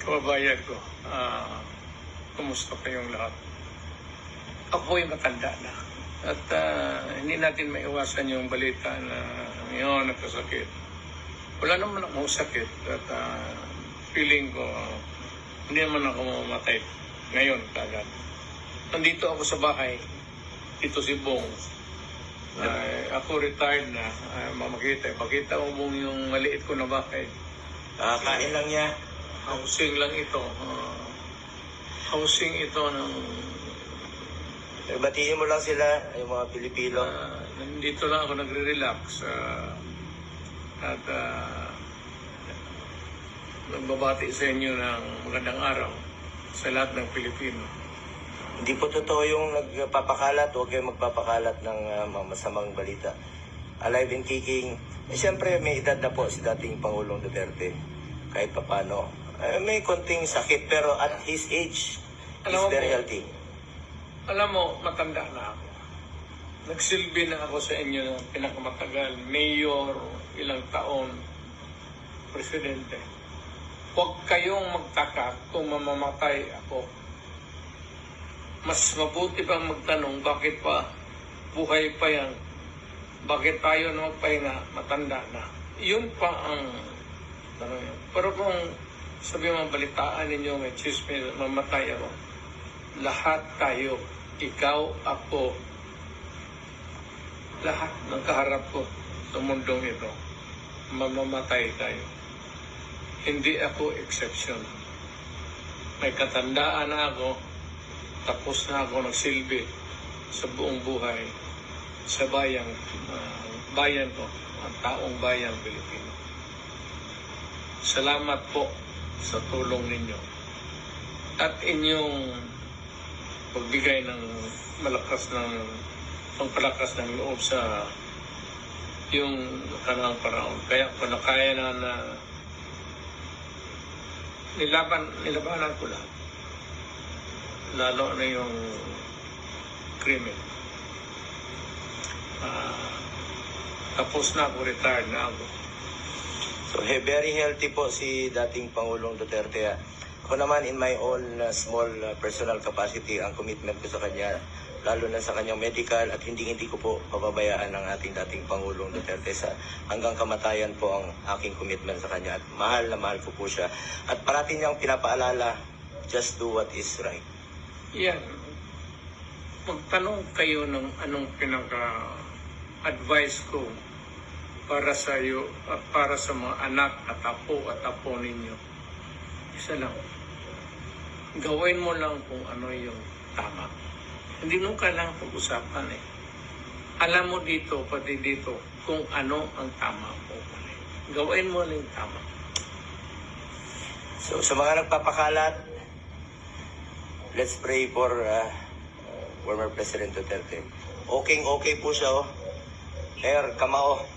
kababayan ko, kumusta kayong lahat? Ako po yung matanda na. At hindi natin maiwasan yung balita na ngayon nagkasakit. Wala naman akong sakit at feeling ko hindi naman ako mamatay ngayon kagad. Nandito ako sa bahay, dito si Bong. Ako retired na, makita mo mong yung maliit ko na bahay. Kain lang niya. Housing lang ito. Housing ito ng... Batiin mo lang sila, yung mga Pilipino. Nandito lang ako nagre-relax. At nagbabati sa inyo ng magandang araw sa lahat ng Pilipino. Hindi po totoo yung nagpapakalat, huwag kayong magpapakalat ng masamang balita. Alive and kicking. Siyempre may edad na po si dating Pangulong Duterte. Kahit papano. May konting sakit pero at his age is very healthy. Alam mo, matanda na ako. Nagsilbi na ako sa inyo ng pinakamatagal, mayor, ilang taon, presidente. Huwag kayong magtaka kung mamamatay ako. Mas mabuti pang magtanong, bakit pa buhay pa yan? Bakit tayo na magpahinga, matanda na? Yun pa ang tanong yun. Pero kung sabi mga balitaan ninyo, may chismis, mamatay ako. Lahat tayo, ikaw, ako, lahat ng kaharap ko sa mundong ito, mamamatay tayo. Hindi ako exception. May katandaan na ako, tapos na ako nagsilbi sa buong buhay sa bayan ko, ang taong bayan Pilipino. Salamat po sa tulong ninyo at inyong pagbigay ng pangpalakas ng loob sa yung kanang paraon. Kaya kung nakaya na nilabanan ko lahat. Lalo na yung krimen. Tapos na ako, retired na ako. So very healthy po si dating Pangulong Duterte. Ako naman in my own small personal capacity, ang commitment ko sa kanya, lalo na sa kanyang medical at hindi ko po pababayaan ng ating dating Pangulong Duterte sa hanggang kamatayan po ang aking commitment sa kanya at mahal na mahal ko po siya. At parati niyang pinapaalala, just do what is right. Yan. Magtanong kayo ng anong pinaka-advice ko para sa iyo at para sa mga anak at apo ninyo. Isa lang. Gawin mo lang kung ano yung tama. Hindi nung kailangan pag-usapan eh. Alam mo dito, pati dito, kung ano ang tama o mali. Gawin mo lang yung tama. So sa mga nagpapakalat, let's pray for former President Duterte. Okay po siya, oh. Kamao.